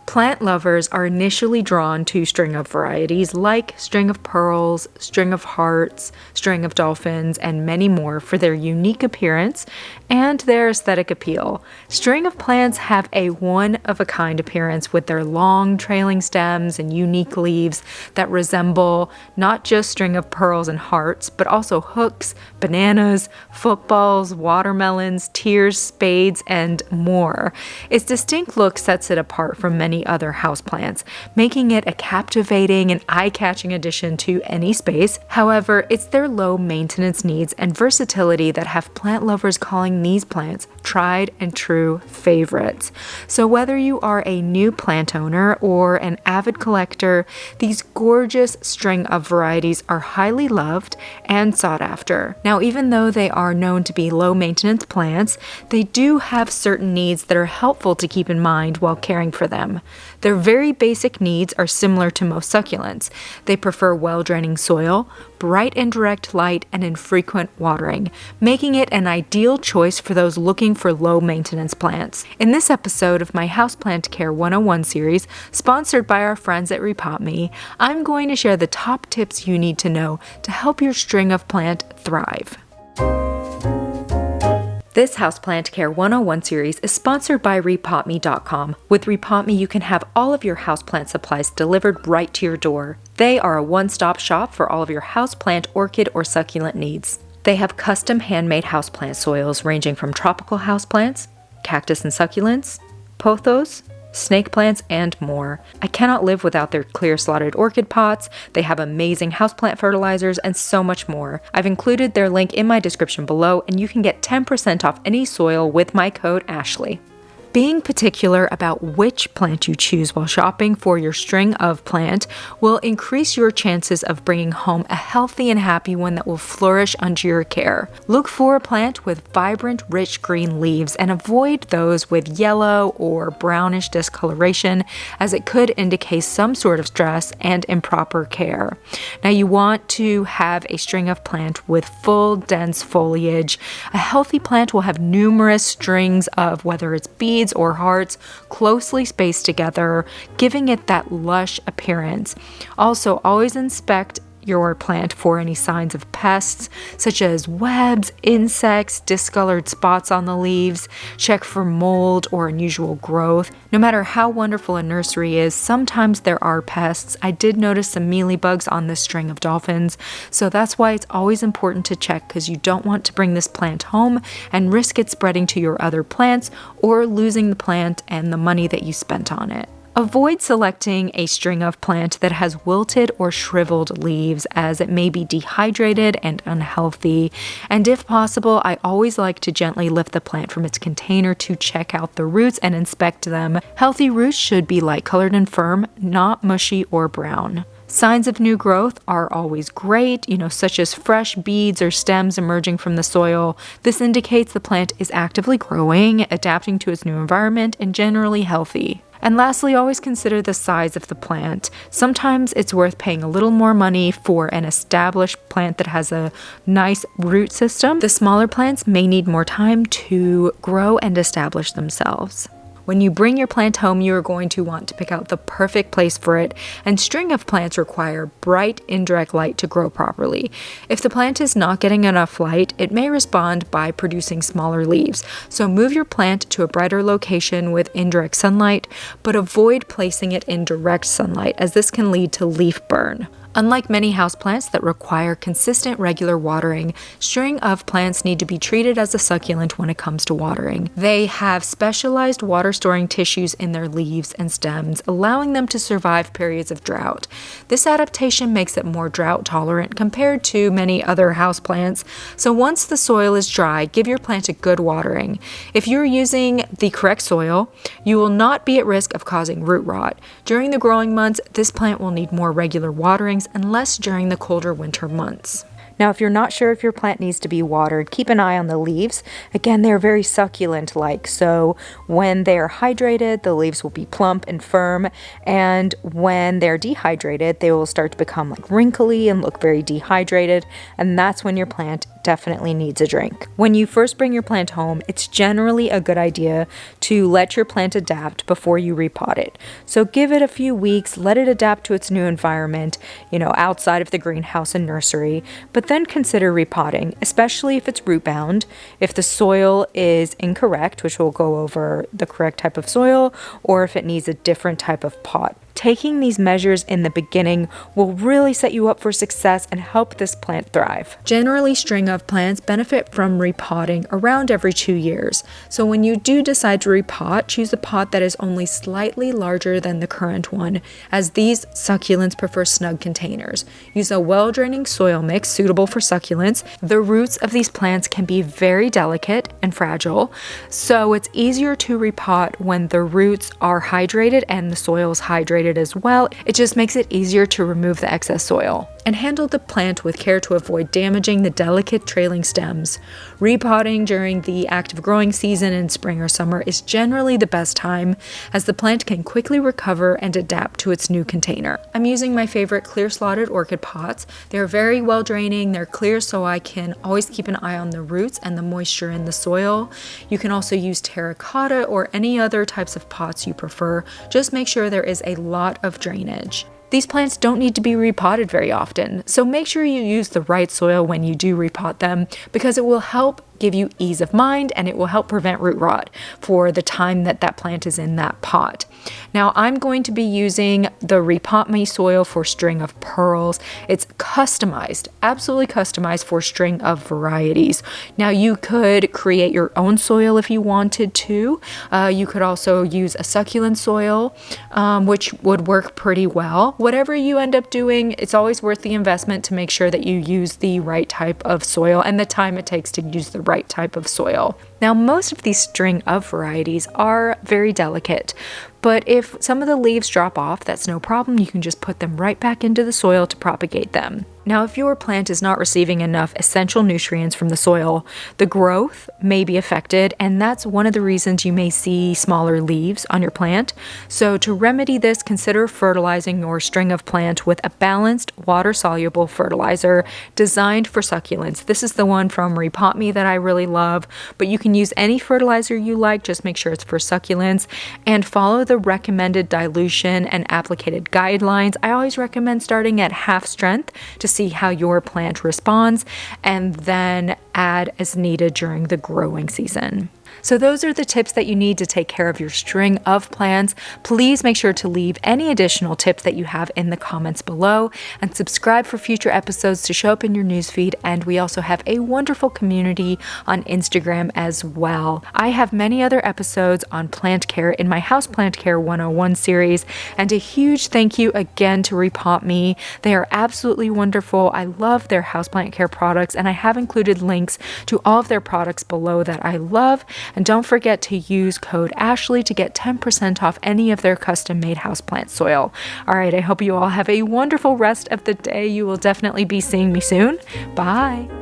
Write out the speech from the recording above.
Plant lovers are initially drawn to string of varieties like string of pearls, string of hearts, string of dolphins, and many more for their unique appearance and their aesthetic appeal. String of plants have a one-of-a-kind appearance with their long trailing stems and unique leaves that resemble not just string of pearls and hearts, but also hooks, bananas, footballs, watermelons, tears, spades, and more. Its distinct look sets it apart from many other houseplants, making it a captivating and eye-catching addition to any space. However, it's their low maintenance needs and versatility that have plant lovers calling these plants tried and true favorites. So whether you are a new plant owner or an avid collector, these gorgeous string of varieties are highly loved and sought after. Now, even though they are known to be low maintenance plants, they do have certain needs that are helpful to keep in mind while caring for them. Their very basic needs are similar to most succulents. They prefer well-draining soil, bright and direct light, and infrequent watering, making it an ideal choice for those looking for low-maintenance plants. In this episode of my Houseplant Care 101 series, sponsored by our friends at Repottme, I'm going to share the top tips you need to know to help your string of plant thrive. This Houseplant Care 101 series is sponsored by rePotme.com. With Repottme, you can have all of your houseplant supplies delivered right to your door. They are a one-stop shop for all of your houseplant, orchid, or succulent needs. They have custom handmade houseplant soils ranging from tropical houseplants, cactus and succulents, pothos, snake plants, and more. I cannot live without their clear slotted orchid pots. They have amazing houseplant fertilizers and so much more. I've included their link in my description below, and you can get 10% off any soil with my code Ashley. Being particular about which plant you choose while shopping for your string of plant will increase your chances of bringing home a healthy and happy one that will flourish under your care. Look for a plant with vibrant, rich green leaves and avoid those with yellow or brownish discoloration, as it could indicate some sort of stress and improper care. Now, you want to have a string of plant with full, dense foliage. A healthy plant will have numerous strings of, whether it's beads or hearts, closely spaced together, giving it that lush appearance. Also, always inspect your plant for any signs of pests, such as webs, insects, discolored spots on the leaves. Check for mold or unusual growth. No matter how wonderful a nursery is, sometimes there are pests. I did notice some mealybugs on this string of dolphins, so that's why it's always important to check, because you don't want to bring this plant home and risk it spreading to your other plants or losing the plant and the money that you spent on it. Avoid selecting a string of plant that has wilted or shriveled leaves, as it may be dehydrated and unhealthy. And if possible, I always like to gently lift the plant from its container to check out the roots and inspect them. Healthy roots should be light colored and firm, not mushy or brown. Signs of new growth are always great, such as fresh beads or stems emerging from the soil. This indicates the plant is actively growing, adapting to its new environment, and generally healthy. And lastly, always consider the size of the plant. Sometimes it's worth paying a little more money for an established plant that has a nice root system. The smaller plants may need more time to grow and establish themselves. When you bring your plant home, you are going to want to pick out the perfect place for it, and string of plants require bright, indirect light to grow properly. If the plant is not getting enough light, it may respond by producing smaller leaves. So move your plant to a brighter location with indirect sunlight, but avoid placing it in direct sunlight, as this can lead to leaf burn. Unlike many houseplants that require consistent, regular watering, string of plants need to be treated as a succulent when it comes to watering. They have specialized water-storing tissues in their leaves and stems, allowing them to survive periods of drought. This adaptation makes it more drought-tolerant compared to many other houseplants, so once the soil is dry, give your plant a good watering. If you're using the correct soil, you will not be at risk of causing root rot. During the growing months, this plant will need more regular waterings and less during the colder winter months. Now, if you're not sure if your plant needs to be watered, keep an eye on the leaves. Again, they're very succulent-like, so when they're hydrated, the leaves will be plump and firm, and when they're dehydrated, they will start to become wrinkly and look very dehydrated, and that's when your plant definitely needs a drink. When you first bring your plant home, it's generally a good idea to let your plant adapt before you repot it. So give it a few weeks, let it adapt to its new environment, outside of the greenhouse and nursery, but then consider repotting, especially if it's root bound, if the soil is incorrect, which we'll go over the correct type of soil, or if it needs a different type of pot. Taking these measures in the beginning will really set you up for success and help this plant thrive. Generally, string of plants benefit from repotting around every 2 years. So when you do decide to repot, choose a pot that is only slightly larger than the current one, as these succulents prefer snug containers. Use a well-draining soil mix suitable for succulents. The roots of these plants can be very delicate and fragile, so it's easier to repot when the roots are hydrated and the soil is hydrated as well. It just makes it easier to remove the excess soil. And handle the plant with care to avoid damaging the delicate trailing stems. Repotting during the active growing season in spring or summer is generally the best time, as the plant can quickly recover and adapt to its new container. I'm using my favorite clear slotted orchid pots. They're very well draining, they're clear, so I can always keep an eye on the roots and the moisture in the soil. You can also use terracotta or any other types of pots you prefer. Just make sure there is a lot of drainage. These plants don't need to be repotted very often, so make sure you use the right soil when you do repot them, because it will help give you ease of mind and it will help prevent root rot for the time that that plant is in that pot. Now I'm going to be using the Repottme soil for string of pearls. It's customized, absolutely customized for string of varieties. Now you could create your own soil if you wanted to. You could also use a succulent soil, which would work pretty well. Whatever you end up doing, it's always worth the investment to make sure that you use the right type of soil and the time it takes to use the right type of soil. Now, most of these string of varieties are very delicate, but if some of the leaves drop off, that's no problem. You can just put them right back into the soil to propagate them. Now, if your plant is not receiving enough essential nutrients from the soil, the growth may be affected, and that's one of the reasons you may see smaller leaves on your plant. So to remedy this, consider fertilizing your string of plant with a balanced, water-soluble fertilizer designed for succulents. This is the one from Repottme that I really love, but you can use any fertilizer you like, just make sure it's for succulents, and follow the recommended dilution and applicated guidelines. I always recommend starting at half strength to see how your plant responds, and then add as needed during the growing season. So those are the tips that you need to take care of your string of plants. Please make sure to leave any additional tips that you have in the comments below, and subscribe for future episodes to show up in your newsfeed. And we also have a wonderful community on Instagram as well. I have many other episodes on plant care in my Houseplant Care 101 series, and a huge thank you again to Repottme. They are absolutely wonderful. I love their houseplant care products, and I have included links to all of their products below that I love. And don't forget to use code Ashley to get 10% off any of their custom-made houseplant soil. All right, I hope you all have a wonderful rest of the day. You will definitely be seeing me soon. Bye.